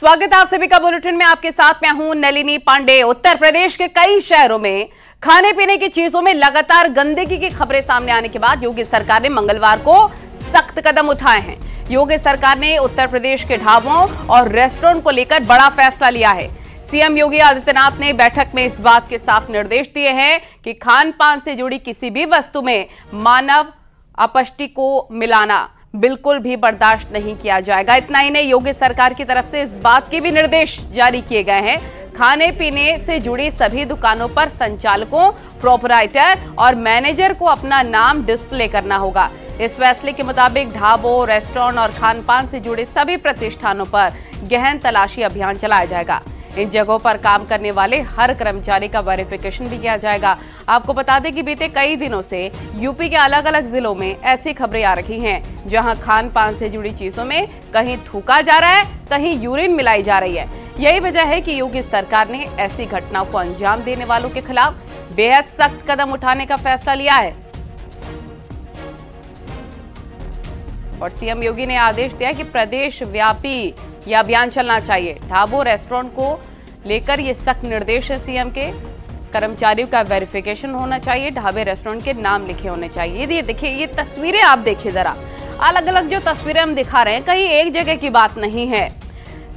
स्वागत है आप सभी का बुलेटिन में। आपके साथ मैं हूं नलिनी पांडे। उत्तर प्रदेश के कई शहरों में खाने पीने की चीजों में लगातार गंदगी की खबरें सामने आने के बाद योगी सरकार ने मंगलवार को सख्त कदम उठाए हैं। योगी सरकार ने उत्तर प्रदेश के ढाबों और रेस्टोरेंट को लेकर बड़ा फैसला लिया है। सीएम योगी आदित्यनाथ ने बैठक में इस बात के साफ निर्देश दिए हैं कि खान पान से जुड़ी किसी भी वस्तु में मानव अपशिष्ट को मिलाना बिल्कुल भी बर्दाश्त नहीं किया जाएगा। इतना ही नहीं, योगी सरकार की तरफ से इस बात के भी निर्देश जारी किए गए हैं, खाने पीने से जुड़ी सभी दुकानों पर संचालकों, प्रोपराइटर और मैनेजर को अपना नाम डिस्प्ले करना होगा। इस फैसले के मुताबिक ढाबों, रेस्टोरेंट और खान पान से जुड़े सभी प्रतिष्ठानों पर गहन तलाशी अभियान चलाया जाएगा। इन जगहों पर काम करने वाले हर कर्मचारी का वेरिफिकेशन भी किया जाएगा। आपको बता दें कि बीते कई दिनों से यूपी के अलग अलग जिलों में ऐसी खबरें आ रही हैं जहां खान पान से जुड़ी चीजों में कहीं थूका जा रहा है, कहीं यूरिन मिलाई जा रही है। यही वजह है कि योगी सरकार ने ऐसी घटनाओं को अंजाम देने वालों के खिलाफ बेहद सख्त कदम उठाने का फैसला लिया है। और सीएम योगी ने आदेश दिया कि प्रदेश व्यापी यह अभियान चलना चाहिए। ढाबों, रेस्टोरेंट को लेकर ये सख्त निर्देश है सीएम के। कर्मचारियों का वेरिफिकेशन होना चाहिए, ढाबे रेस्टोरेंट के नाम लिखे होने चाहिए। ये देखिए, ये तस्वीरें आप देखिए जरा, अलग अलग जो तस्वीरें हम दिखा रहे हैं, कहीं एक जगह की बात नहीं है।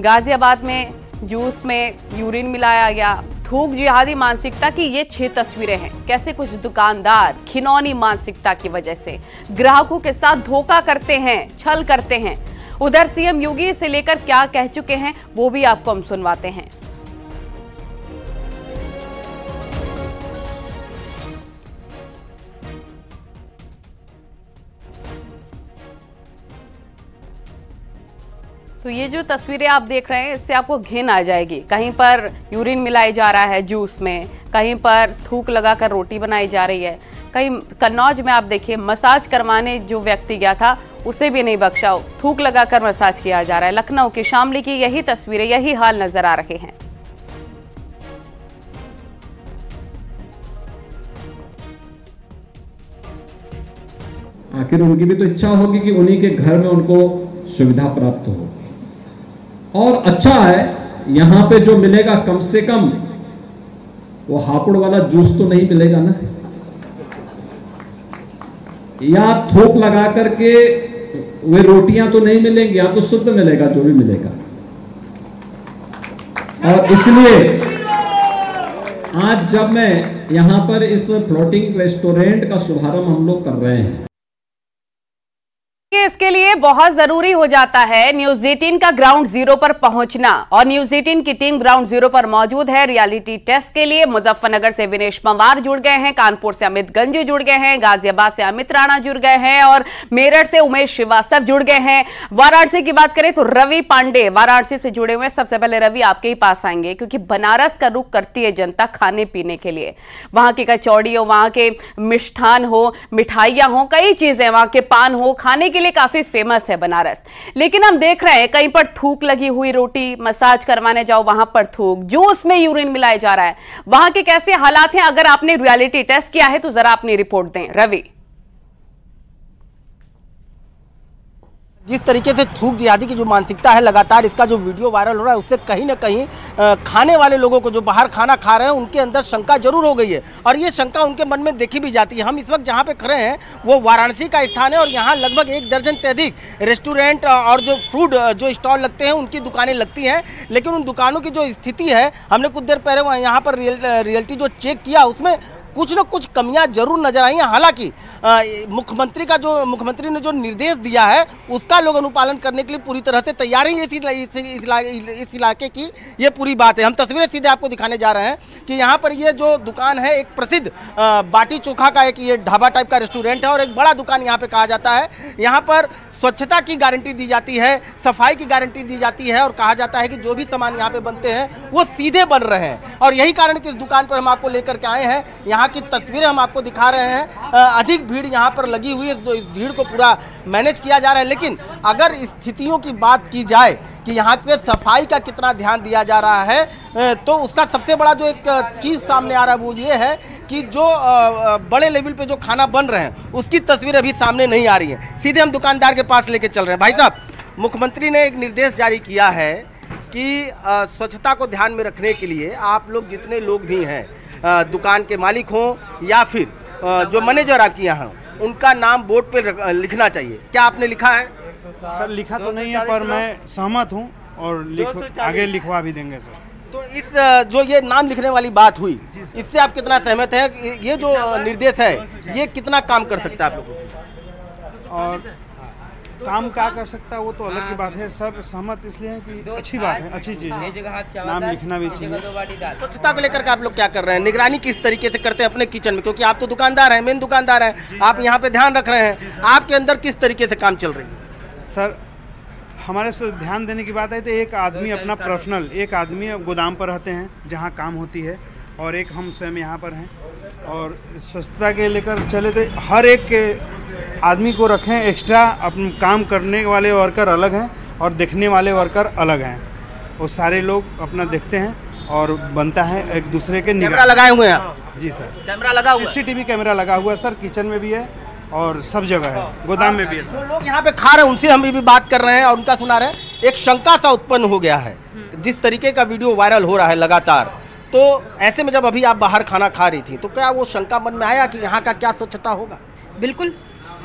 गाजियाबाद में जूस में यूरिन मिलाया गया, थूक जिहादी मानसिकता की ये 6 तस्वीरें हैं। कैसे कुछ दुकानदार खिनौनी मानसिकता की वजह से ग्राहकों के साथ धोखा करते हैं, छल करते हैं। उधर सीएम योगी इसे लेकर क्या कह चुके हैं वो भी आपको हम सुनवाते हैं। तो ये जो तस्वीरें आप देख रहे हैं, इससे आपको घिन आ जाएगी। कहीं पर यूरिन मिलाई जा रहा है जूस में, कहीं पर थूक लगाकर रोटी बनाई जा रही है। कहीं कन्नौज में आप देखिए, मसाज करवाने जो व्यक्ति गया था उसे भी नहीं बख्शा, थूक लगाकर मसाज किया जा रहा है। लखनऊ की शामली की यही तस्वीरें, यही हाल नजर आ रहे हैं। आखिर उनकी भी तो इच्छा होगी कि उन्हीं के घर में उनको सुविधा प्राप्त हो। और अच्छा है, यहां पे जो मिलेगा कम से कम वो हापुड़ वाला जूस तो नहीं मिलेगा ना, या थोक लगा करके वे रोटियां तो नहीं मिलेंगी, या तो शुद्ध मिलेगा जो भी मिलेगा। और इसलिए आज जब मैं यहां पर इस फ्लोटिंग रेस्टोरेंट का शुभारंभ हम लोग कर रहे हैं, इसके लिए बहुत जरूरी हो जाता है न्यूज 18 का ग्राउंड जीरो पर पहुंचना। और न्यूज 18 की टीम ग्राउंड जीरो पर मौजूद है रियलिटी टेस्ट के लिए। मुजफ्फरनगर से विनेश पंवार जुड़ गए हैं, कानपुर से अमित गंजू जुड़ गए हैं, गाजियाबाद से अमित राणा जुड़ गए हैं और मेरठ से उमेश श्रीवास्तव जुड़ गए हैं। वाराणसी की बात करें तो रवि पांडे वाराणसी से जुड़े हुए हैं। सबसे पहले रवि, आपके ही पास आएंगे क्योंकि बनारस का रुख करती है जनता खाने पीने के लिए। वहां की कचौड़ी हो, वहां के मिष्ठान हो, मिठाइयां हो, कई चीजें, वहां के पान हो, खाने के लिए काफी फेमस है बनारस। लेकिन हम देख रहे हैं कहीं पर थूक लगी हुई रोटी, मसाज करवाने जाओ वहां पर थूक, जूस में यूरिन मिलाया जा रहा है। वहां के कैसे हालात हैं, अगर आपने रियलिटी टेस्ट किया है तो जरा अपनी रिपोर्ट दें रवि। जिस तरीके से थूक जिहादी की जो मानसिकता है, लगातार इसका जो वीडियो वायरल हो रहा है, उससे कहीं ना कहीं खाने वाले लोगों को, जो बाहर खाना खा रहे हैं, उनके अंदर शंका जरूर हो गई है। और ये शंका उनके मन में देखी भी जाती है। हम इस वक्त जहाँ पे खड़े हैं वो वाराणसी का स्थान है और यहाँ लगभग 1 दर्जन से अधिक रेस्टोरेंट और जो फूड जो स्टॉल लगते हैं उनकी दुकानें लगती हैं। लेकिन उन दुकानों की जो स्थिति है, हमने कुछ देर पहले यहाँ पर रियलिटी जो चेक किया, उसमें कुछ न कुछ कमियां जरूर नजर आई हैं। हालांकि मुख्यमंत्री ने जो निर्देश दिया है उसका लोग अनुपालन करने के लिए पूरी तरह से तैयार है। इस इलाके की ये पूरी बात है। हम तस्वीरें सीधे आपको दिखाने जा रहे हैं कि यहाँ पर ये जो दुकान है, एक प्रसिद्ध बाटी चोखा का एक ये ढाबा टाइप का रेस्टोरेंट है और एक बड़ा दुकान यहाँ पे कहा जाता है। यहाँ पर स्वच्छता की गारंटी दी जाती है, सफाई की गारंटी दी जाती है और कहा जाता है कि जो भी सामान यहाँ पे बनते हैं वो सीधे बन रहे हैं। और यही कारण कि इस दुकान पर हम आपको लेकर के आए हैं। यहाँ की तस्वीरें हम आपको दिखा रहे हैं। अधिक भीड़ यहाँ पर लगी हुई है, तो इस भीड़ को पूरा मैनेज किया जा रहा है। लेकिन अगर स्थितियों की बात की जाए कि यहाँ पे सफाई का कितना ध्यान दिया जा रहा है, तो उसका सबसे बड़ा जो एक चीज़ सामने आ रहा है वो ये है कि जो बड़े लेवल पे जो खाना बन रहे हैं उसकी तस्वीर अभी सामने नहीं आ रही है। सीधे हम दुकानदार के पास लेके चल रहे हैं। भाई साहब, मुख्यमंत्री ने एक निर्देश जारी किया है कि स्वच्छता को ध्यान में रखने के लिए आप लोग जितने लोग भी हैं, दुकान के मालिक हों या फिर जो मैनेजर आपके यहाँ हों, उनका नाम बोर्ड पे लिखना चाहिए। क्या आपने लिखा है? सर लिखा तो नहीं है, पर मैं सहमत हूँ और आगे लिखवा भी देंगे सर। तो इस जो ये नाम लिखने वाली बात हुई, इससे आप कितना सहमत हैं? ये जो निर्देश है ये कितना काम कर सकता है आप लोगों को? और काम क्या कर सकता है वो तो अलग की बात है सर। सहमत इसलिए है कि अच्छी बात है, अच्छी चीज़ है, नाम लिखना भी चाहिए। स्वच्छता को लेकर के आप लोग क्या कर रहे हैं? निगरानी किस तरीके से करते हैं अपने किचन में? क्योंकि आप तो दुकानदार हैं, मेन दुकानदार हैं, आप यहाँ पे ध्यान रख रहे हैं, आपके अंदर किस तरीके से काम चल रही है? सर हमारे से ध्यान देने की बात है तो एक आदमी अपना पर्सनल, एक आदमी गोदाम पर रहते हैं जहाँ काम होती है, और एक हम स्वयं यहाँ पर हैं। और स्वच्छता के लेकर चले तो हर एक के आदमी को रखें एक्स्ट्रा। अपन काम करने वाले वर्कर अलग हैं और देखने वाले वर्कर अलग हैं, वो सारे लोग अपना देखते हैं और बनता है एक दूसरे के कैमरा लगाए हुए हैं? जी सर, कैमरा लगा हुआ है, CCTV कैमरा लगा हुआ है सर, किचन में भी है और सब जगह है, गोदाम में भी है सर। लोग यहाँ पे खा रहे हैं, उनसे हम भी बात कर रहे हैं और उनका सुना रहे हैं। एक शंका सा उत्पन्न हो गया है, जिस तरीके का वीडियो वायरल हो रहा है लगातार, तो ऐसे में जब अभी आप बाहर खाना खा रही थी तो क्या वो शंका मन में आया कि यहाँ का क्या स्वच्छता होगा? बिल्कुल,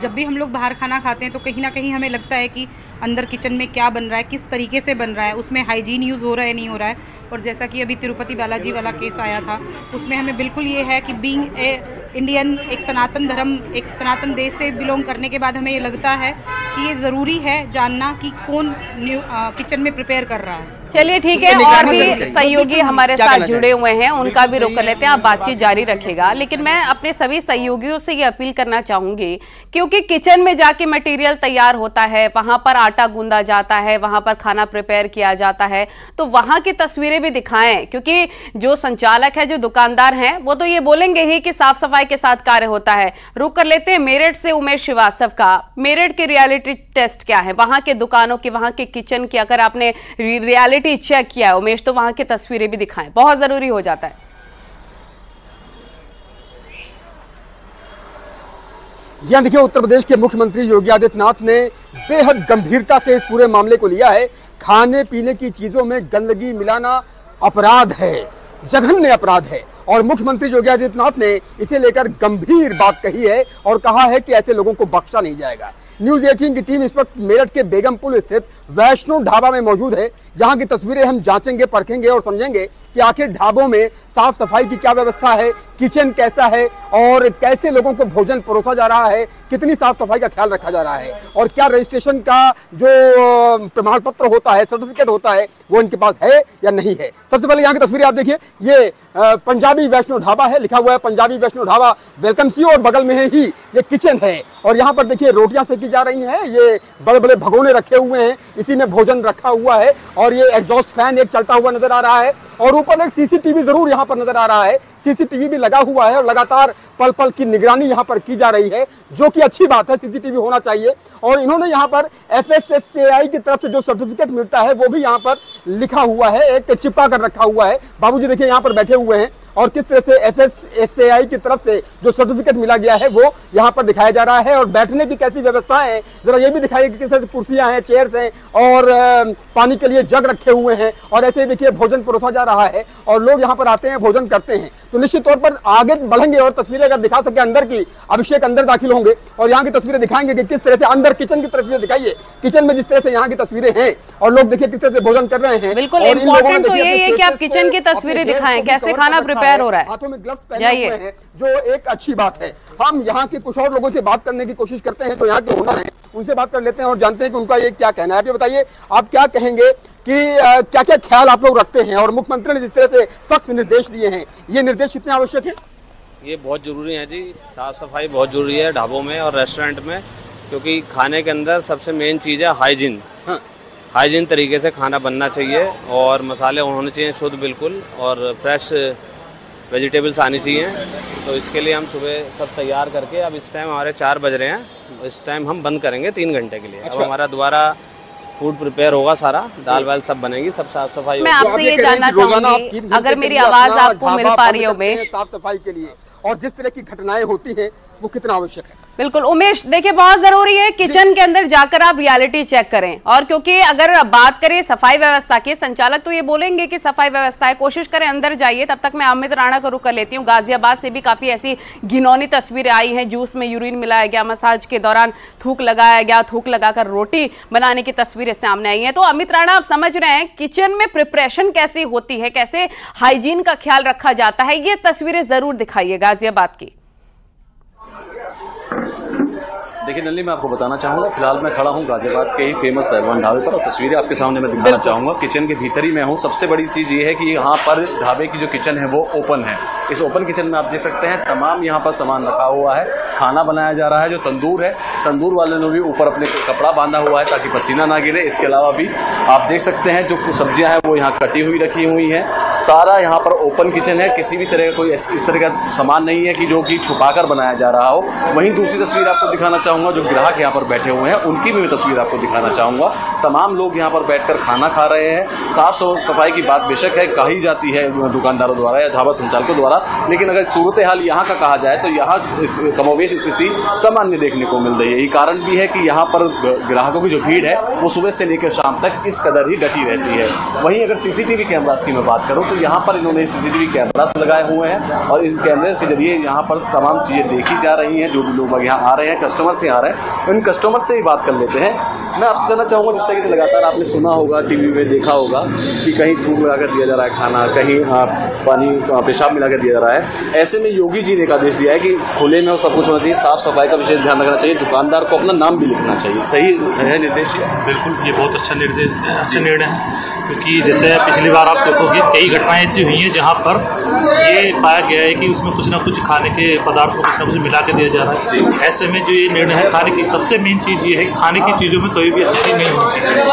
जब भी हम लोग बाहर खाना खाते हैं तो कहीं ना कहीं हमें लगता है कि अंदर किचन में क्या बन रहा है, किस तरीके से बन रहा है, उसमें हाइजीन यूज़ हो रहा है नहीं हो रहा है। और जैसा कि अभी तिरुपति बालाजी वाला केस आया था, उसमें हमें बिल्कुल ये है कि बीइंग ए इंडियन, एक सनातन धर्म, एक सनातन देश से बिलोंग करने के बाद हमें ये लगता है कि ये ज़रूरी है जानना कि कौन किचन में प्रिपेयर कर रहा है। चलिए ठीक है, और भी सहयोगी हमारे साथ जुड़े हुए हैं, उनका भी रोक कर लेते हैं। आप बातचीत जारी रखेगा, लेकिन मैं अपने सभी सहयोगियों से ये अपील करना चाहूंगी, क्योंकि किचन में जाके मटेरियल तैयार होता है, वहां पर आटा गूंदा जाता है, वहां पर खाना प्रिपेयर किया जाता है, तो वहां की तस्वीरें भी दिखाएं। क्योंकि जो संचालक है, जो दुकानदार हैं, वो तो ये बोलेंगे ही कि साफ सफाई के साथ कार्य होता है। रुक कर लेते हैं मेरठ से उमेश श्रीवास्तव का। मेरठ के रियलिटी टेस्ट क्या है, वहां के दुकानों की, वहां के किचन की, अगर आपने रियलिटी चेक किया है उमेश, तो वहां की तस्वीरें भी दिखाएं, बहुत जरूरी हो जाता है। यहां देखिए, उत्तर प्रदेश के मुख्यमंत्री योगी आदित्यनाथ ने बेहद गंभीरता से इस पूरे मामले को लिया है। खाने पीने की चीजों में गंदगी मिलाना अपराध है, जघन्य अपराध है, और मुख्यमंत्री योगी आदित्यनाथ ने इसे लेकर गंभीर बात कही है और कहा है कि ऐसे लोगों को बख्शा नहीं जाएगा। न्यूज 18 की टीम इस वक्त मेरठ के बेगमपुर स्थित वैष्णो ढाबा में मौजूद है, जहां की तस्वीरें हम जांचेंगे, परखेंगे और समझेंगे कि आखिर ढाबों में साफ सफाई की क्या व्यवस्था है, किचन कैसा है और कैसे लोगों को भोजन परोसा जा रहा है, कितनी साफ सफाई का ख्याल रखा जा रहा है, और क्या रजिस्ट्रेशन का जो प्रमाण पत्र होता है, सर्टिफिकेट होता है, वो इनके पास है या नहीं है। सबसे पहले यहाँ की तस्वीरें आप देखिए, ये पंजाबी वैष्णो ढाबा है, लिखा हुआ है पंजाबी वैष्णो ढाबा वेलकम सी, और बगल में ही ये किचन है। और यहाँ पर देखिए रोटियां सेकी जा रही हैं, ये बड़े बड़े भगोने रखे हुए हैं, इसी में भोजन रखा हुआ है, और ये एग्जॉस्ट फैन एक चलता हुआ नजर आ रहा है, और ऊपर एक CCTV जरूर यहाँ पर नजर आ रहा है। CCTV भी लगा हुआ है और लगातार पल पल की निगरानी यहाँ पर की जा रही है, जो कि अच्छी बात है, CCTV होना चाहिए। और इन्होंने यहाँ पर FSSAI की तरफ से जो सर्टिफिकेट मिलता है वो भी यहाँ पर लिखा हुआ है, एक चिपका कर रखा हुआ है। बाबूजी देखिए यहाँ पर बैठे हुए हैं, और किस तरह से FSSAI की तरफ से जो सर्टिफिकेट मिला गया है वो यहाँ पर दिखाया जा रहा है। और बैठने की कैसी व्यवस्था है जरा ये भी दिखाइए कि किस तरह से कुर्सियां हैं, चेयर्स हैं, और पानी के लिए जग रखे हुए हैं, और ऐसे देखिए भोजन परोसा जा रहा है और लोग यहाँ पर आते हैं, भोजन करते हैं। तो निश्चित तौर पर आगे बढ़ेंगे और तस्वीरें अगर दिखा सके अंदर की, अभिषेक अंदर दाखिल होंगे और यहाँ की तस्वीरें दिखाएंगे कि किस तरह से अंदर किचन की तस्वीरें दिखाइए, किचन में जिस तरह से यहाँ की तस्वीरें हैं, और लोग देखिए किस तरह से भोजन कर रहे हैं। बिल्कुल इंपॉर्टेंट तो ये है कि आप किचन की तस्वीरें दिखाएं, कैसे खाना प्रिपेयर हो रहा है, हाथों में ग्लव्स पहने हुए हैं, जो एक अच्छी बात है। हम यहाँ के कुछ और लोगों से बात करने की कोशिश करते हैं, तो यहाँ के ओनर हैं, उनसे बात कर लेते हैं और जानते हैं कि उनका ये क्या कहना है। आप ये बताइए, आप क्या कहेंगे कि क्या क्या ख्याल आप लोग रखते हैं, और मुख्यमंत्री ने जिस तरह से सख्त निर्देश दिए हैं, ये निर्देश कितने आवश्यक है? ये बहुत ज़रूरी है जी, साफ़ सफाई बहुत ज़रूरी है ढाबों में और रेस्टोरेंट में, क्योंकि खाने के अंदर सबसे मेन चीज़ है हाइजीन। हाँ। हाइजीन तरीके से खाना बनना चाहिए और मसाले होने चाहिए शुद्ध बिल्कुल, और फ्रेश वेजिटेबल्स आनी चाहिए। तो इसके लिए हम सुबह सब तैयार करके, अब इस टाइम हमारे 4 बज रहे हैं, इस टाइम हम बंद करेंगे 3 घंटे के लिए। अच्छा। अब हमारा दोबारा फूड प्रिपेयर होगा, सारा दाल वाल सब बनेगी, सब साफ सफाई। मैं आपसे ये जानना चाहूंगी, अगर मेरी आवाज आपको मिल पा रही हो उमेश, साफ सफाई के लिए, और जिस तरह की घटनाएं होती हैं वो कितना आवश्यक है। बिल्कुल उमेश, देखिए बहुत जरूरी है किचन के अंदर जाकर आप रियलिटी चेक करें, और क्योंकि अगर बात करें सफाई व्यवस्था की, संचालक तो ये बोलेंगे कि सफाई व्यवस्था है, कोशिश करें अंदर जाइए। तब तक मैं अमित राणा को रुक कर लेती हूँ। गाजियाबाद से भी काफी ऐसी घिनौनी तस्वीरें आई हैं, जूस में यूरिन मिलाया गया, मसाज के दौरान थूक लगाया गया, थूक लगाकर रोटी बनाने की तस्वीरें सामने आई हैं। तो अमित राणा, आप समझ रहे हैं किचन में प्रिपरेशन कैसी होती है, कैसे हाइजीन का ख्याल रखा जाता है, ये तस्वीरें जरूर दिखाइए गाजियाबाद की। देखिए नलिनी, मैं आपको बताना चाहूँगा, फिलहाल मैं खड़ा हूँ गाजियाबाद के ही फेमस पहलवान ढाबे पर और तस्वीरें आपके सामने मैं दिखाना चाहूँगा। किचन के भीतर ही मैं हूँ। सबसे बड़ी चीज़ ये है कि यहाँ पर ढाबे की जो किचन है वो ओपन है। इस ओपन किचन में आप देख सकते हैं तमाम यहाँ पर सामान रखा हुआ है, खाना बनाया जा रहा है। जो तंदूर है, तंदूर वाले ने भी ऊपर अपने कपड़ा बांधा हुआ है ताकि पसीना ना गिरे। इसके अलावा भी आप देख सकते हैं जो सब्जियाँ हैं वो यहाँ कटी हुई रखी हुई हैं। सारा यहाँ पर ओपन किचन है, किसी भी तरह का कोई इस तरह का सामान नहीं है कि जो कि छुपाकर बनाया जा रहा हो। वहीं दूसरी तस्वीर आपको दिखाना चाहूँगा, जो ग्राहक यहाँ पर बैठे हुए हैं उनकी भी मैं तस्वीर आपको दिखाना चाहूँगा। तमाम लोग यहाँ पर बैठकर खाना खा रहे हैं। साफ सफाई की बात बेशक है कही जाती है दुकानदारों द्वारा या ढाबा संचालकों द्वारा, लेकिन अगर सूरत हाल यहाँ का कहा जाए तो यहाँ कमोवेश स्थिति सामान्य देखने को मिल रही है। यही कारण भी है कि यहाँ पर ग्राहकों की जो भीड़ है वो सुबह से लेकर शाम तक इस कदर ही डटी रहती है। वहीं अगर सीसीटीवी कैमरास की मैं बात करूँ तो यहाँ पर इन्होंने सीसीटीवी कैमरास लगाए हुए हैं और इन कैमरे के जरिए यहाँ पर तमाम चीज़ें देखी जा रही हैं। जो भी लोग यहाँ आ रहे हैं, कस्टमर से आ रहे हैं, इन कस्टमर से ही बात कर लेते हैं। मैं आपसे जानना चाहूँगा, जिस तरीके से लगातार आपने सुना होगा, टीवी में देखा होगा कि कहीं थूक लगाकर दिया जा रहा है खाना, कहीं पानी पेशाब मिलाकर दिया जा रहा है। ऐसे में योगी जी ने एक आदेश दिया है कि खुले में सब कुछ होना चाहिए, साफ सफाई का विशेष ध्यान रखना चाहिए, दुकानदार को अपना नाम भी लिखना चाहिए। सही है निर्देश? बिल्कुल, ये बहुत अच्छा निर्णय है, क्योंकि जैसे पिछली बार आप देखोगे कई घटनाएं ऐसी हुई हैं जहाँ पर ये पाया गया है कि उसमें कुछ ना कुछ खाने के पदार्थ को कुछ ना कुछ मिला के दिया जा रहा है। ऐसे में जो ये निर्णय है, खाने की सबसे मेन चीज़ ये है कि खाने की चीज़ों में कोई भी अच्छी नहीं होनी चाहिए,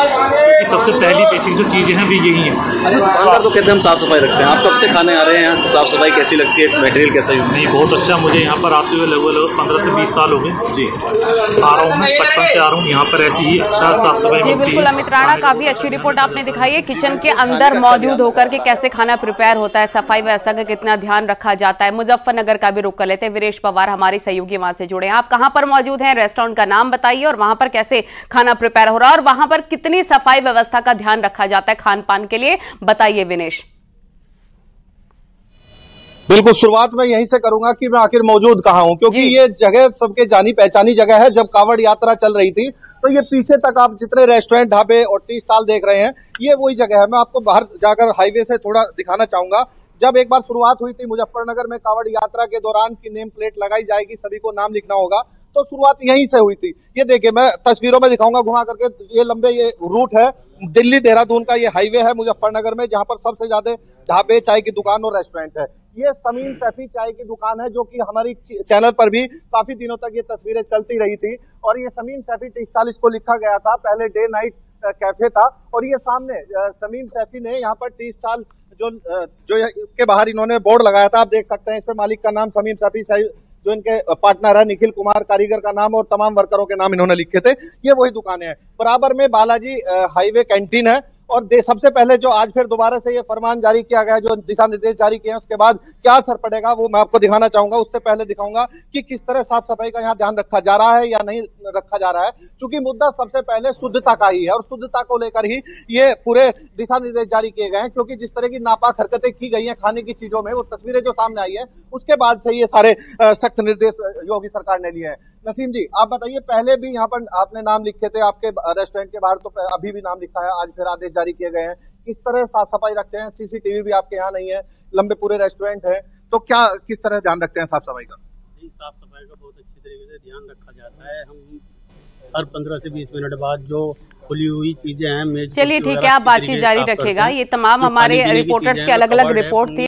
क्योंकि सबसे पहली बेसिक जो चीज़ें हैं वो यही हैं। अच्छा, तो कहते हैं हम साफ सफाई रखते हैं, आप कब से खाने आ रहे हैं यहाँ? साफ सफाई कैसी लगती है, मटेरियल कैसा यूज? नहीं, बहुत अच्छा। मुझे यहाँ पर आते हुए लगभग 15 से 20 साल हो गए जी, आ रहा हूँ मैं, बचपन से आ रहा हूँ यहाँ पर। ऐसी ही अच्छा साफ सफाई जी बिल्कुल अमित राणा, काफी अच्छी रिपोर्ट आपने दिखाई है। किचन के अंदर मौजूद होकर के कैसे खाना प्रिपेयर होता है, सफाई व्यवस्था का कितना ध्यान रखा जाता है। मुजफ्फरनगर का भी रुख कर लेते हैं। वीरेश पवार हमारे सहयोगी वहां से जुड़े हैं। आप कहां पर मौजूद हैं, रेस्टोरेंट का नाम बताइए और वहां पर कैसे खाना प्रिपेयर हो रहा है और वहां पर कितनी सफाई व्यवस्था का ध्यान रखा जाता है खान पान के लिए, बताइए विनेश। बिल्कुल, शुरुआत मैं यहीं से करूंगा कि मैं आखिर मौजूद कहाँ हूँ, क्योंकि ये जगह सबके जानी पहचानी जगह है। जब कांवड़ यात्रा चल रही थी तो ये पीछे तक आप जितने रेस्टोरेंट, ढाबे और टी स्टॉल देख रहे हैं, ये वही जगह है। मैं आपको बाहर जाकर हाईवे से थोड़ा दिखाना चाहूंगा। जब एक बार शुरुआत हुई थी मुजफ्फरनगर में कांवड़ यात्रा के दौरान की नेम प्लेट लगाई जाएगी, सभी को नाम लिखना होगा, तो शुरुआत यहीं से हुई थी। ये देखिए, मैं तस्वीरों में दिखाऊंगा घुमा करके। ये लंबे ये रूट है दिल्ली देहरादून का, ये हाईवे है मुजफ्फरनगर में, जहां पर सबसे ज्यादा ढाबे, चाय की दुकान और रेस्टोरेंट है। ये समीम सैफी चाय की दुकान है, जो कि हमारी चैनल पर भी काफी दिनों तक ये तस्वीरें चलती रही थी। और ये समीम सैफी टी स्टॉल इसको लिखा गया था, पहले डे नाइट कैफे था। और ये सामने समीम सैफी ने यहाँ पर टी स्टॉल जो के बाहर इन्होंने बोर्ड लगाया था, आप देख सकते हैं। इस पर मालिक का नाम समीम सैफी, जो इनके पार्टनर है निखिल कुमार, कारीगर का नाम और तमाम वर्करों के नाम इन्होंने लिखे थे। ये वही दुकानें हैं। बराबर में बालाजी हाईवे कैंटीन है। और सबसे पहले जो आज फिर दोबारा से ये फरमान जारी किया गया, जो दिशा निर्देश जारी किए हैं, उसके बाद क्या असर पड़ेगा वो मैं आपको दिखाना चाहूंगा। उससे पहले दिखाऊंगा कि किस तरह साफ सफाई का यहाँ ध्यान रखा जा रहा है या नहीं रखा जा रहा है, क्योंकि मुद्दा सबसे पहले शुद्धता का ही है और शुद्धता को लेकर ही ये पूरे दिशा निर्देश जारी किए गए हैं। क्योंकि जिस तरह की नापाक हरकतें की गई हैं खाने की चीजों में, वो तस्वीरें जो सामने आई है, उसके बाद से ये सारे सख्त निर्देश योगी सरकार ने लिए हैं। नसीम जी, आप बताइए, पहले भी यहाँ पर आपने नाम लिखे थे आपके रेस्टोरेंट के बाहर, तो अभी भी नाम लिखा है, आज फिर आदेश जारी किए गए हैं, किस तरह साफ सफाई रखते हैं? सीसीटीवी भी आपके यहाँ नहीं है, लंबे पूरे रेस्टोरेंट है, तो क्या किस तरह ध्यान रखते हैं साफ सफाई का? जी, साफ सफाई का बहुत अच्छी तरीके से ध्यान रखा जाता है। हम हर 15 से 20 मिनट बाद जो खुली हुई चीजें हैं, चलिए ठीक है, आप बातचीत जारी रखेगा। ये तमाम हमारे रिपोर्टर्स की अलग अलग रिपोर्ट थी।